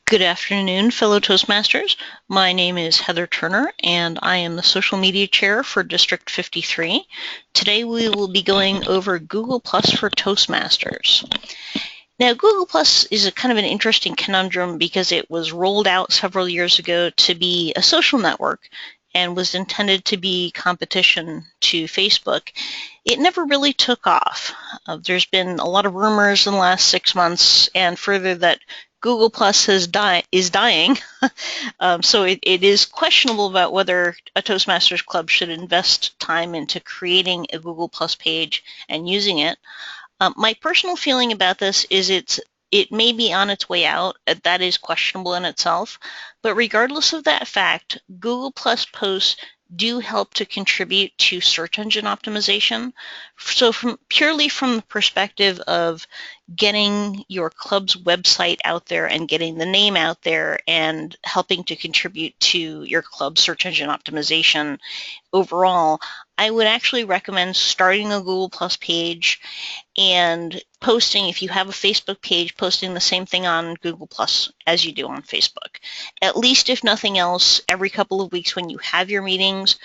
Good afternoon, fellow Toastmasters. My name is Heather Turner, and I am the Social Media Chair for District 53. Today we will be going over Google Plus for Toastmasters. Now, Google Plus is a kind of an interesting conundrum because it was rolled out several years ago to be a social network and was intended to be competition to Facebook. It never really took off. There's been a lot of rumors in the last 6 months and further that Google Plus is dying, so it is questionable about whether a Toastmasters club should invest time into creating a Google Plus page and using it. My personal feeling about this is it may be on its way out. That is questionable in itself. But regardless of that fact, Google Plus posts do help to contribute to search engine optimization. So purely from the perspective of getting your club's website out there and getting the name out there and helping to contribute to your club's search engine optimization overall, I would actually recommend starting a Google Plus page and posting, if you have a Facebook page, posting the same thing on Google Plus as you do on Facebook. At least, if nothing else, every couple of weeks when you have your meetings,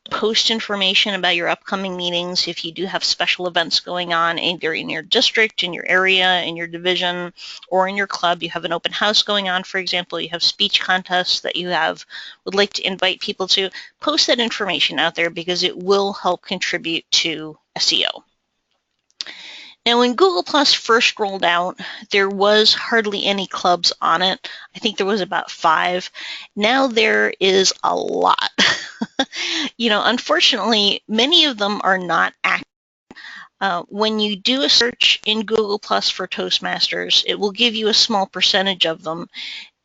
post information about your upcoming meetings. If you do have special events going on either in your district, in your area, in your division, or in your club, you have an open house going on, for example, you have speech contests that you would like to invite people to, post that information out there because it will help contribute to SEO. Now, when Google Plus first rolled out, there was hardly any clubs on it. I think there was about 5. Now there is a lot. Unfortunately, many of them are not active. When you do a search in Google Plus for Toastmasters, it will give you a small percentage of them,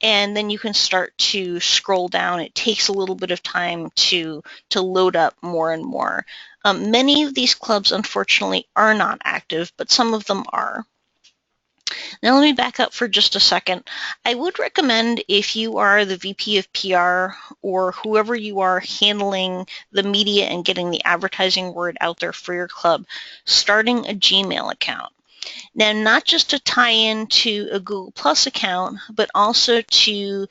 and then you can start to scroll down. It takes a little bit of time to load up more and more. Many of these clubs, unfortunately, are not active, but some of them are. Now let me back up for just a second. I would recommend, if you are the VP of PR or whoever you are handling the media and getting the advertising word out there for your club, starting a Gmail account. Now, not just to tie into a Google Plus account, but also to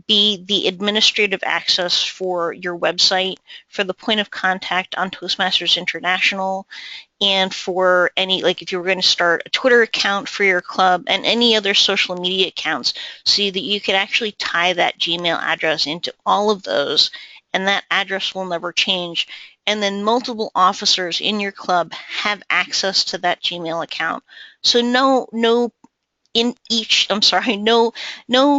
be the administrative access for your website, for the point of contact on Toastmasters International, and for any, like if you were going to start a Twitter account for your club and any other social media accounts, so that you could actually tie that Gmail address into all of those, and that address will never change. And then multiple officers in your club have access to that Gmail account. So no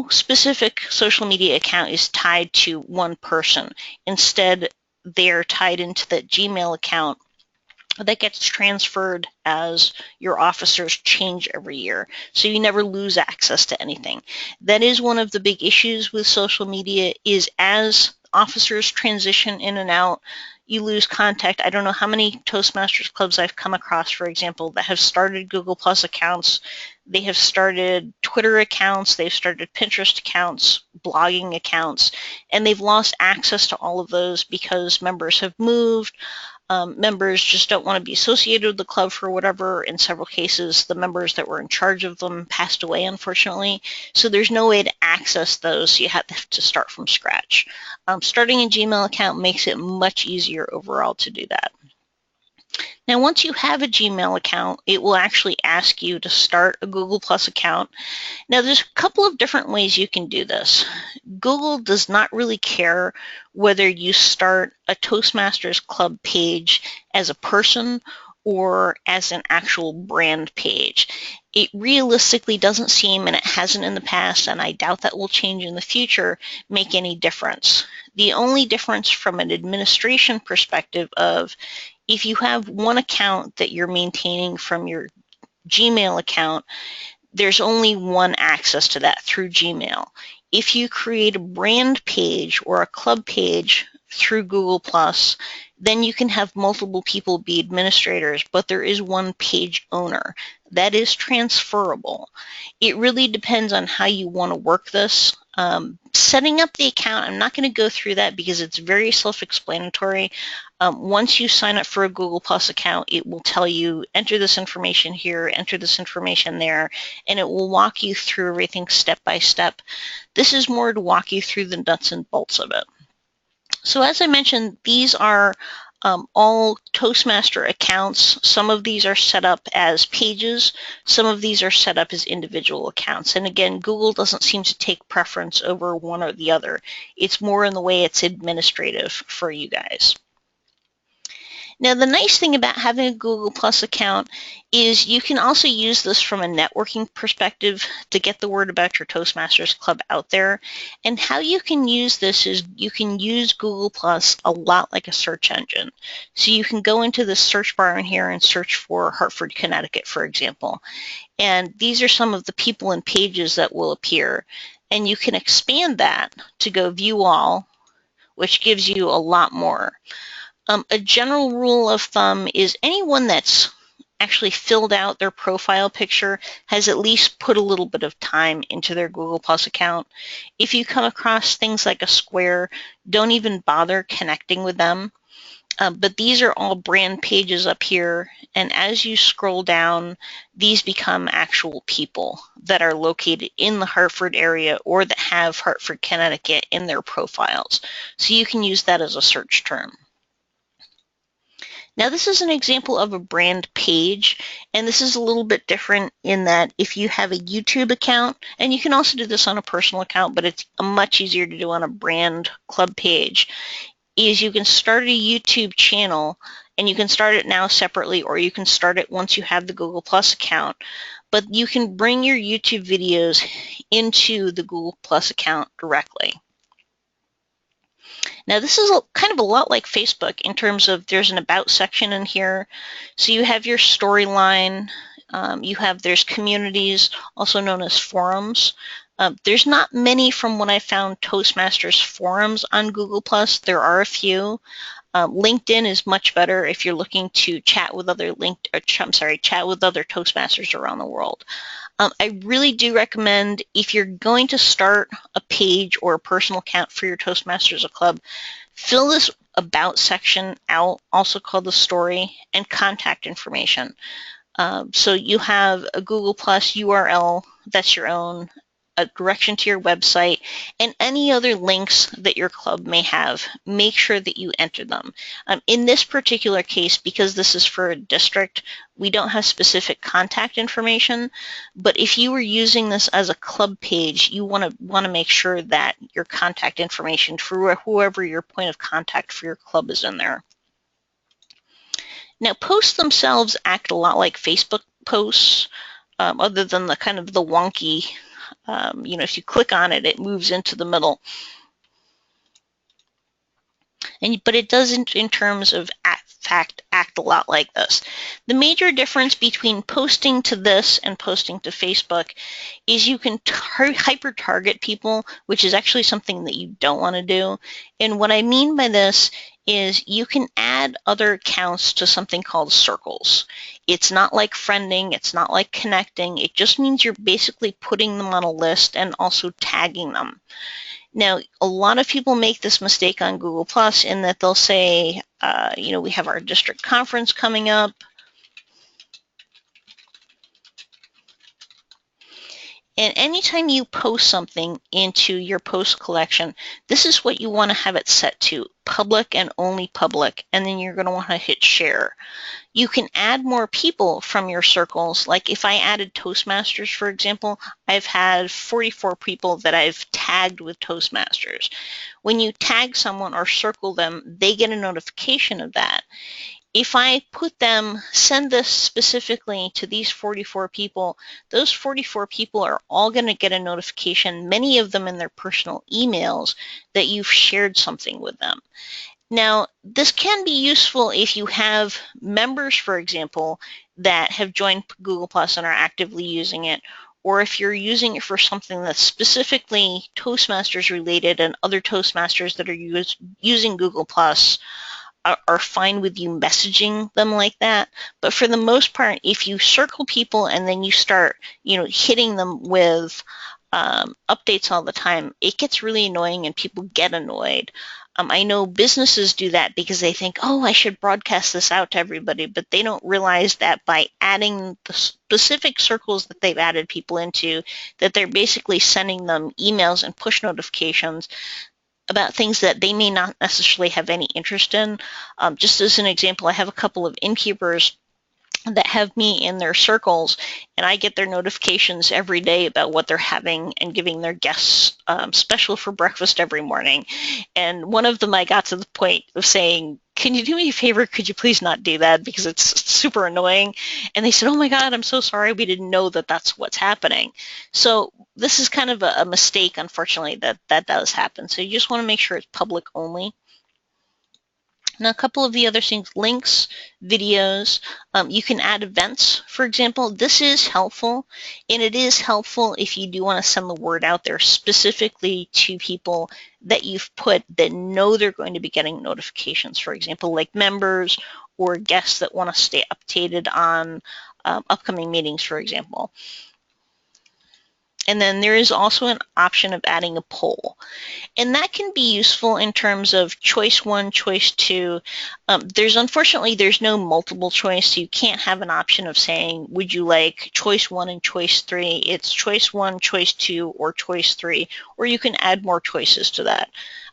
specific social media account is tied to one person. Instead, they're tied into that Gmail account that gets transferred as your officers change every year. So you never lose access to anything. That is one of the big issues with social media, is as officers transition in and out, you lose contact. I don't know how many Toastmasters clubs I've come across, for example, that have started Google Plus accounts. They have started Twitter accounts, they've started Pinterest accounts, blogging accounts, and they've lost access to all of those because members have moved. Members just don't want to be associated with the club for whatever. In several cases, the members that were in charge of them passed away, unfortunately. So there's no way to access those. So you have to start from scratch. Starting a Gmail account makes it much easier overall to do that. Now, once you have a Gmail account, it will actually ask you to start a Google Plus account. Now, there's a couple of different ways you can do this. Google does not really care whether you start a Toastmasters club page as a person or as an actual brand page. It realistically doesn't seem, and it hasn't in the past, and I doubt that will change in the future, make any difference. The only difference from an administration perspective of, if you have one account that you're maintaining from your Gmail account, there's only one access to that through Gmail. If you create a brand page or a club page through Google+, then you can have multiple people be administrators, but there is one page owner. That is transferable. It really depends on how you want to work this. Setting up the account, I'm not going to go through that because it's very self-explanatory. Once you sign up for a Google Plus account, it will tell you, enter this information here, enter this information there, and it will walk you through everything step by step. This is more to walk you through the nuts and bolts of it. So as I mentioned, these are all Toastmaster accounts. Some of these are set up as pages. Some of these are set up as individual accounts. And again, Google doesn't seem to take preference over one or the other. It's more in the way it's administrative for you guys. Now, the nice thing about having a Google Plus account is you can also use this from a networking perspective to get the word about your Toastmasters Club out there. And how you can use this is you can use Google Plus a lot like a search engine. So you can go into the search bar in here and search for Hartford, Connecticut, for example. And these are some of the people and pages that will appear. And you can expand that to go view all, which gives you a lot more. A general rule of thumb is anyone that's actually filled out their profile picture has at least put a little bit of time into their Google Plus account. If you come across things like a square, don't even bother connecting with them. But these are all brand pages up here, and as you scroll down, these become actual people that are located in the Hartford area or that have Hartford, Connecticut in their profiles. So you can use that as a search term. Now this is an example of a brand page, and this is a little bit different in that if you have a YouTube account, and you can also do this on a personal account, but it's much easier to do on a brand club page, is you can start a YouTube channel, and you can start it now separately, or you can start it once you have the Google Plus account, but you can bring your YouTube videos into the Google Plus account directly. Now this is kind of a lot like Facebook in terms of there's an about section in here. So you have your storyline, there's communities, also known as forums. There's not many from what I found Toastmasters forums on Google+. There are a few. LinkedIn is much better if you're looking to chat with other chat with other Toastmasters around the world. I really do recommend if you're going to start a page or a personal account for your Toastmasters Club, fill this about section out, also called the story, and contact information. So you have a Google Plus URL that's your own, a direction to your website, and any other links that your club may have. Make sure that you enter them. In this particular case, because this is for a district, we don't have specific contact information, but if you were using this as a club page, you want to make sure that your contact information for whoever your point of contact for your club is in there. Now, posts themselves act a lot like Facebook posts, other than the kind of the wonky, if you click on it, it moves into the middle. But it doesn't in terms of fact act a lot like this. The major difference between posting to this and posting to Facebook is you can hyper-target people, which is actually something that you don't want to do. And what I mean by this is you can add other accounts to something called circles. It's not like friending, it's not like connecting, it just means you're basically putting them on a list and also tagging them. Now, a lot of people make this mistake on Google Plus in that they'll say, we have our district conference coming up. And anytime you post something into your post collection, this is what you want to have it set to, public and only public, and then you're going to want to hit share. You can add more people from your circles. Like if I added Toastmasters, for example, I've had 44 people that I've tagged with Toastmasters. When you tag someone or circle them, they get a notification of that. If I send this specifically to these 44 people, those 44 people are all going to get a notification, many of them in their personal emails, that you've shared something with them. Now, this can be useful if you have members, for example, that have joined Google Plus and are actively using it, or if you're using it for something that's specifically Toastmasters related and other Toastmasters that are using Google Plus are fine with you messaging them like that. But for the most part, if you circle people and then you start, hitting them with updates all the time, it gets really annoying and people get annoyed. I know businesses do that because they think, oh, I should broadcast this out to everybody, but they don't realize that by adding the specific circles that they've added people into, that they're basically sending them emails and push notifications about things that they may not necessarily have any interest in. Just as an example, I have a couple of innkeepers that have me in their circles, and I get their notifications every day about what they're having and giving their guests special for breakfast every morning. And one of them, I got to the point of saying, can you do me a favor? Could you please not do that? Because it's super annoying. And they said, oh my God, I'm so sorry. We didn't know that that's what's happening. So this is kind of a mistake, unfortunately, that does happen. So you just want to make sure it's public only. Now, a couple of the other things, links, videos, you can add events, for example. This is helpful, and it is helpful if you do want to send the word out there specifically to people that you've put that know they're going to be getting notifications, for example, like members or guests that want to stay updated on upcoming meetings, for example. And then there is also an option of adding a poll. And that can be useful in terms of choice one, choice two. Unfortunately, there's no multiple choice, so you can't have an option of saying, would you like choice one and choice three? It's choice one, choice two, or choice three, or you can add more choices to that.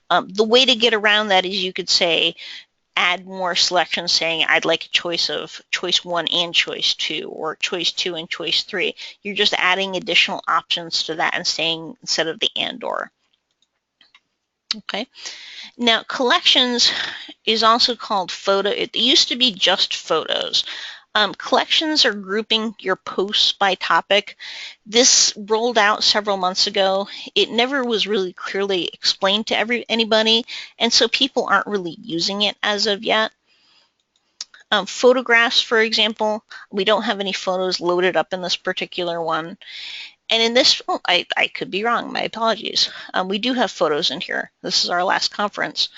The way to get around that is you could say, add more selections saying I'd like a choice of choice one and choice two, or choice two and choice three. You're just adding additional options to that and saying instead of the and or. Okay. Now, collections is also called photo. It used to be just photos. Collections are grouping your posts by topic. This rolled out several months ago. It never was really clearly explained to anybody, and so people aren't really using it as of yet. Photographs, for example, we don't have any photos loaded up in this particular one. And in this, I could be wrong, my apologies. We do have photos in here. This is our last conference.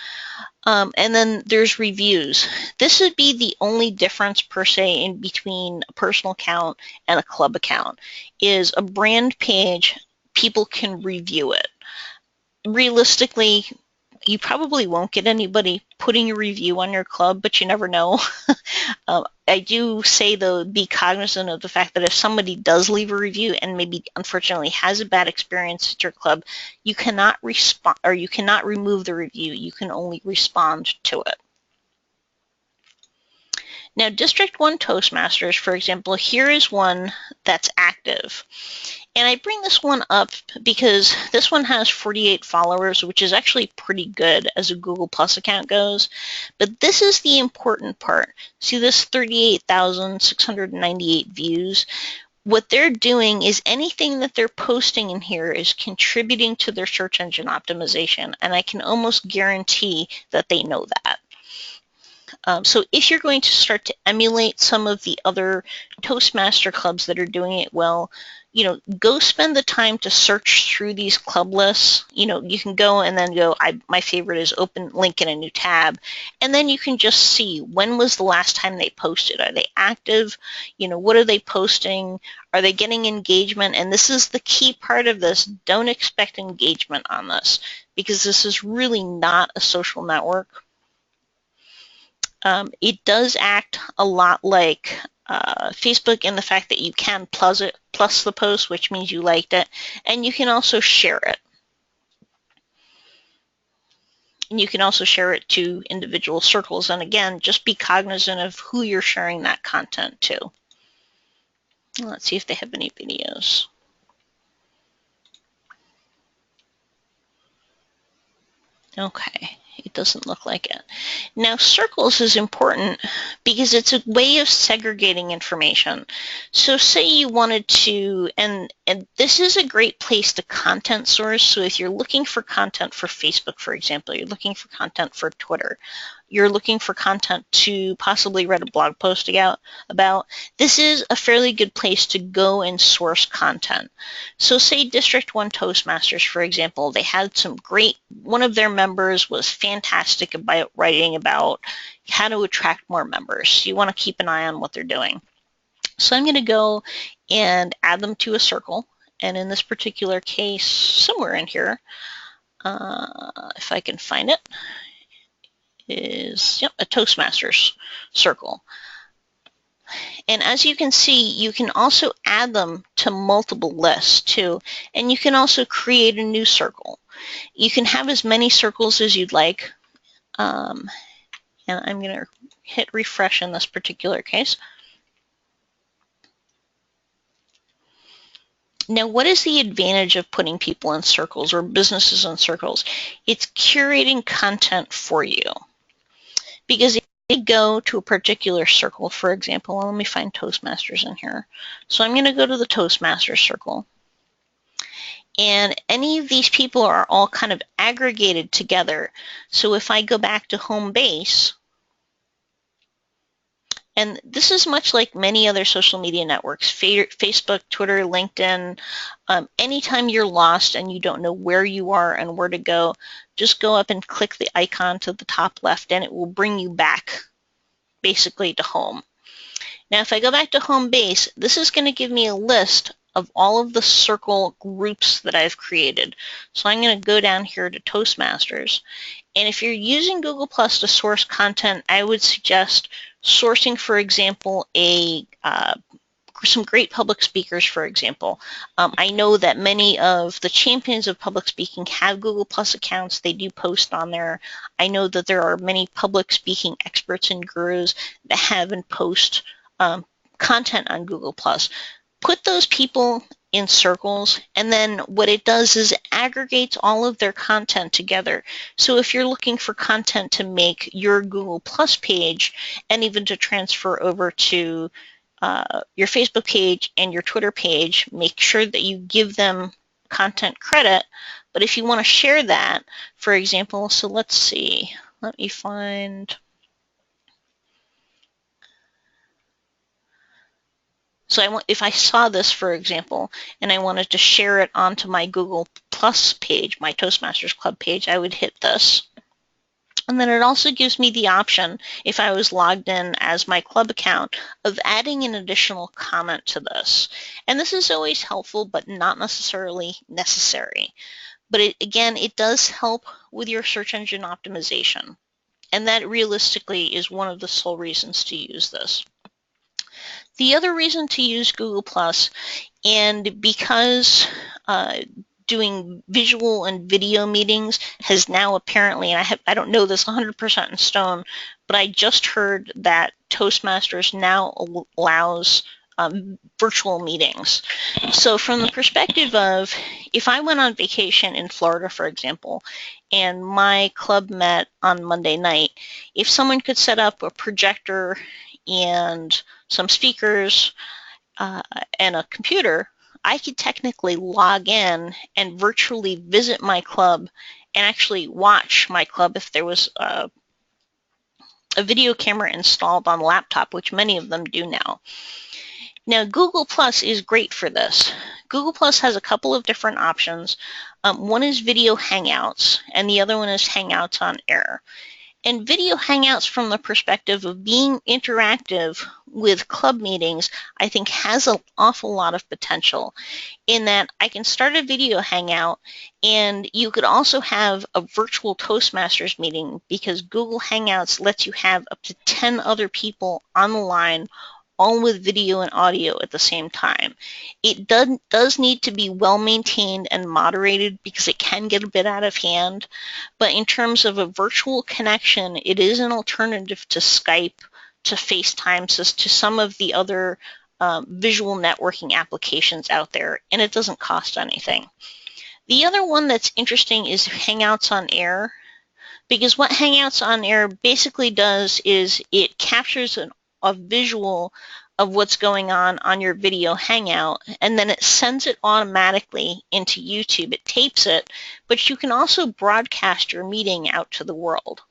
And then there's reviews. This would be the only difference per se in between a personal account and a club account, is a brand page, people can review it. Realistically, you probably won't get anybody putting a review on your club, but you never know. I do say, though, be cognizant of the fact that if somebody does leave a review and maybe unfortunately has a bad experience at your club, you cannot respond, or you cannot remove the review. You can only respond to it. Now, District 1 Toastmasters, for example, here is one that's active. And I bring this one up because this one has 48 followers, which is actually pretty good as a Google Plus account goes. But this is the important part. See this 38,698 views? What they're doing is anything that they're posting in here is contributing to their search engine optimization. And I can almost guarantee that they know that. So if you're going to start to emulate some of the other Toastmaster clubs that are doing it well, go spend the time to search through these club lists. You can go and then go, my favorite is open link in a new tab. And then you can just see when was the last time they posted. Are they active? What are they posting? Are they getting engagement? And this is the key part of this. Don't expect engagement on this, because this is really not a social network. It does act a lot like Facebook in the fact that you can plus the post, which means you liked it, and you can also share it. And you can also share it to individual circles. And again, just be cognizant of who you're sharing that content to. Let's see if they have any videos. Okay. It doesn't look like it. Now, circles is important because it's a way of segregating information. So say you wanted to, and this is a great place to content source. So if you're looking for content for Facebook, for example, you're looking for content for Twitter, you're looking for content to possibly write a blog post about, this is a fairly good place to go and source content. So say District 1 Toastmasters, for example, they had some great, one of their members was fantastic about writing about how to attract more members. You want to keep an eye on what they're doing. So I'm going to go and add them to a circle. And in this particular case, somewhere in here, if I can find it, is a Toastmasters circle. And as you can see, you can also add them to multiple lists too. And you can also create a new circle. You can have as many circles as you'd like. And I'm going to hit refresh in this particular case. Now, what is the advantage of putting people in circles or businesses in circles? It's curating content for you. Because if they go to a particular circle, for example, let me find Toastmasters in here. So I'm going to go to the Toastmasters circle. And any of these people are all kind of aggregated together. So if I go back to home base, and this is much like many other social media networks, Facebook, Twitter, LinkedIn. Anytime you're lost and you don't know where you are and where to go, just go up and click the icon to the top left and it will bring you back basically to home. Now, if I go back to home base, this is going to give me a list of all of the circle groups that I've created. So I'm going to go down here to Toastmasters. And if you're using Google Plus to source content, I would suggest sourcing, for example, some great public speakers, for example. I know that many of the champions of public speaking have Google Plus accounts. They do post on there. I know that there are many public speaking experts and gurus that have and post content on Google Plus. Put those people in circles, and then what it does is it aggregates all of their content together. So if you're looking for content to make your Google Plus page and even to transfer over to your Facebook page and your Twitter page, make sure that you give them content credit. But if you want to share that, for example, so let's see, let me find. So if I saw this, for example, and I wanted to share it onto my Google Plus page, my Toastmasters Club page, I would hit this. And then it also gives me the option, if I was logged in as my club account, of adding an additional comment to this. And this is always helpful, but not necessarily necessary. But again, it does help with your search engine optimization. And that realistically is one of the sole reasons to use this. The other reason to use Google Plus, and because doing visual and video meetings has now apparently, and I don't know this 100% in stone, but I just heard that Toastmasters now allows virtual meetings. So from the perspective of, if I went on vacation in Florida, for example, and my club met on Monday night, if someone could set up a projector and some speakers and a computer, I could technically log in and virtually visit my club and actually watch my club if there was a video camera installed on the laptop, which many of them do now. Now, Google Plus is great for this. Google Plus has a couple of different options. One is Video Hangouts, and the other one is Hangouts on Air. And Video Hangouts, from the perspective of being interactive with club meetings, I think has an awful lot of potential in that I can start a video hangout, and you could also have a virtual Toastmasters meeting because Google Hangouts lets you have up to 10 other people on the line, all with video and audio at the same time. It does need to be well maintained and moderated because it can get a bit out of hand, but in terms of a virtual connection, it is an alternative to Skype, to FaceTime, to some of the other visual networking applications out there, and it doesn't cost anything. The other one that's interesting is Hangouts on Air, because what Hangouts on Air basically does is it captures a visual of what's going on your video hangout, and then it sends it automatically into YouTube. It tapes it, but you can also broadcast your meeting out to the world.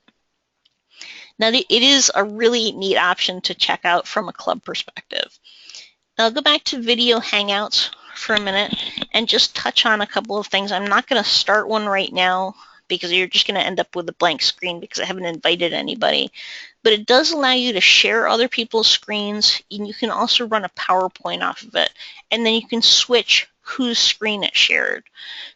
Now, it is a really neat option to check out from a club perspective. Now, I'll go back to Video Hangouts for a minute and just touch on a couple of things. I'm not going to start one right now because you're just going to end up with a blank screen because I haven't invited anybody. But it does allow you to share other people's screens, and you can also run a PowerPoint off of it. And then you can switch whose screen it shared.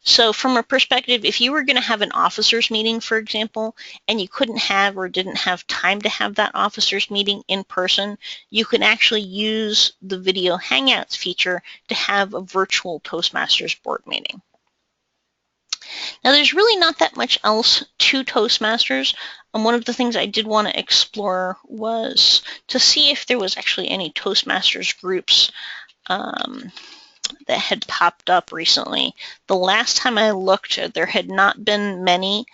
So from a perspective, if you were going to have an officers meeting, for example, and you couldn't have or didn't have time to have that officers meeting in person, you can actually use the video Hangouts feature to have a virtual Toastmasters board meeting. Now, there's really not that much else to Toastmasters. One of the things I did want to explore was to see if there was actually any Toastmasters groups that had popped up recently. The last time I looked, there had not been many.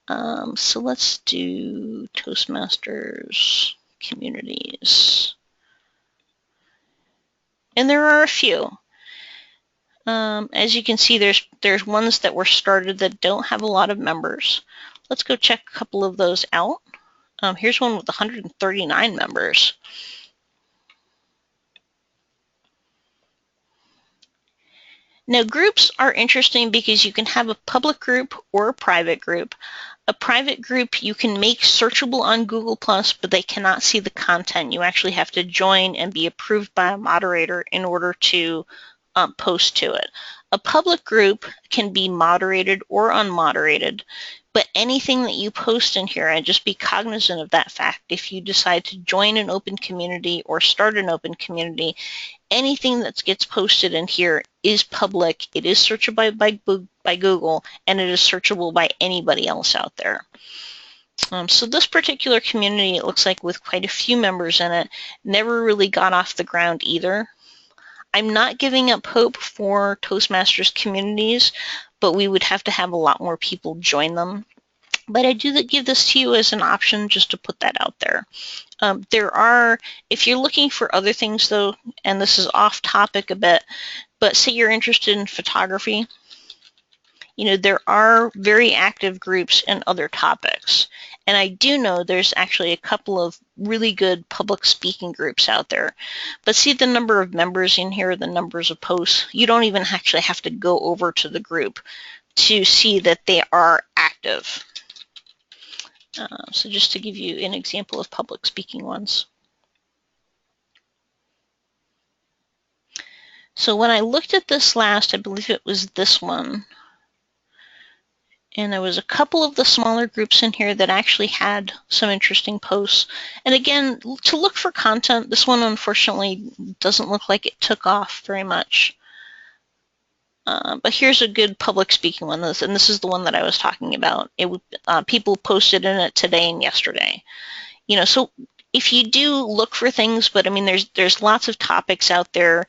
So let's do Toastmasters communities. And there are a few. As you can see, there's ones that were started that don't have a lot of members. Let's go check a couple of those out. Here's one with 139 members. Now, groups are interesting because you can have a public group or a private group. A private group you can make searchable on Google+, but they cannot see the content. You actually have to join and be approved by a moderator in order to post to it. A public group can be moderated or unmoderated, but anything that you post in here, and just be cognizant of that fact, if you decide to join an open community or start an open community, anything that gets posted in here is public, it is searchable by Google, and it is searchable by anybody else out there. So this particular community, it looks like with quite a few members in it, never really got off the ground either. I'm not giving up hope for Toastmasters communities, but we would have to have a lot more people join them. But I do give this to you as an option just to put that out there. There are, if you're looking for other things though, and this is off topic a bit, but say you're interested in photography, you know, there are very active groups in other topics. And I do know there's actually a couple of really good public speaking groups out there. But see the number of members in here, the numbers of posts, you don't even actually have to go over to the group to see that they are active. So just to give you an example of public speaking ones. So when I looked at this last, I believe it was this one. And there was a couple of the smaller groups in here that actually had some interesting posts. And again, to look for content, this one unfortunately doesn't look like it took off very much. But here's a good public speaking one, and this is the one that I was talking about. People posted in it today and yesterday. You know, so if you do look for things, but I mean, there's lots of topics out there.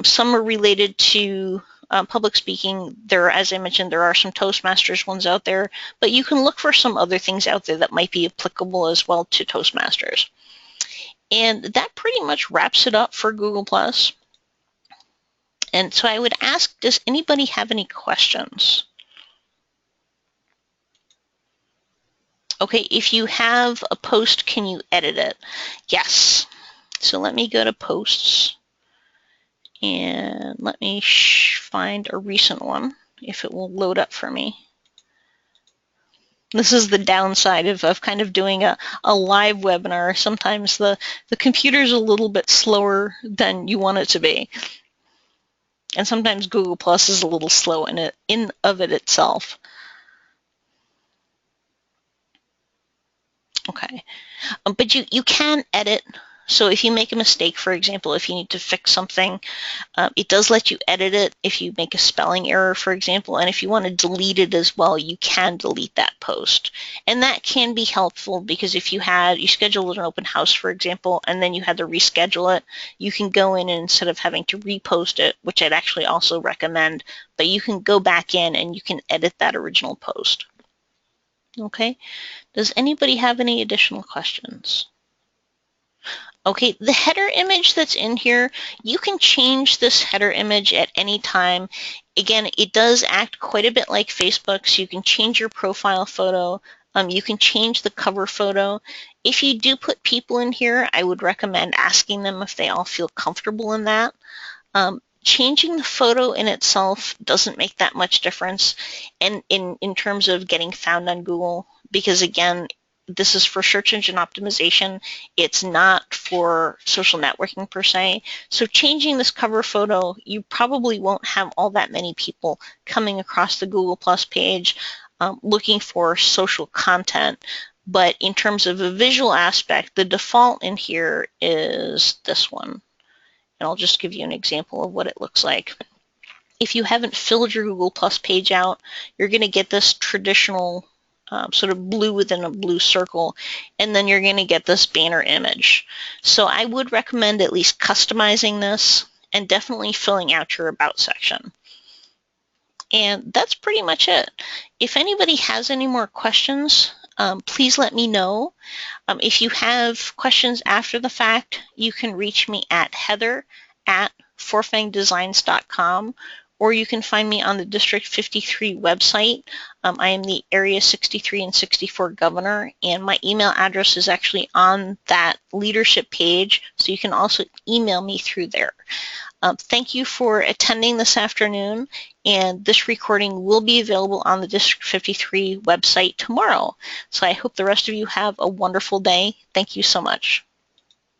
Some are related to public speaking. As I mentioned, there are some Toastmasters ones out there, but you can look for some other things out there that might be applicable as well to Toastmasters. And that pretty much wraps it up for Google+. And so I would ask, does anybody have any questions? Okay, if you have a post, can you edit it? Yes. So let me go to posts and let me find a recent one, if it will load up for me. This is the downside of kind of doing a live webinar. Sometimes the computer's a little bit slower than you want it to be. And sometimes Google Plus is a little slow in of it itself. Okay, but you can edit. So if you make a mistake, for example, if you need to fix something, it does let you edit it if you make a spelling error, for example. And if you want to delete it as well, you can delete that post. And that can be helpful because if you scheduled an open house, for example, and then you had to reschedule it, you can go in and instead of having to repost it, which I'd actually also recommend, but you can go back in and you can edit that original post. Okay, does anybody have any additional questions? Okay, the header image that's in here, you can change this header image at any time. Again, it does act quite a bit like Facebook, so you can change your profile photo. You can change the cover photo. If you do put people in here, I would recommend asking them if they all feel comfortable in that. Changing the photo in itself doesn't make that much difference in terms of getting found on Google, because again, this is for search engine optimization. It's not for social networking per se. So changing this cover photo, you probably won't have all that many people coming across the Google Plus page looking for social content. But in terms of a visual aspect, the default in here is this one. And I'll just give you an example of what it looks like. If you haven't filled your Google Plus page out, you're going to get this traditional sort of blue within a blue circle, and then you're going to get this banner image. So I would recommend at least customizing this and definitely filling out your About section. And that's pretty much it. If anybody has any more questions, please let me know. If you have questions after the fact, you can reach me at heather@forfangdesigns.com, or you can find me on the District 53 website. I am the Area 63 and 64 governor, and my email address is actually on that leadership page, so you can also email me through there. Thank you for attending this afternoon, and this recording will be available on the District 53 website tomorrow. So I hope the rest of you have a wonderful day. Thank you so much.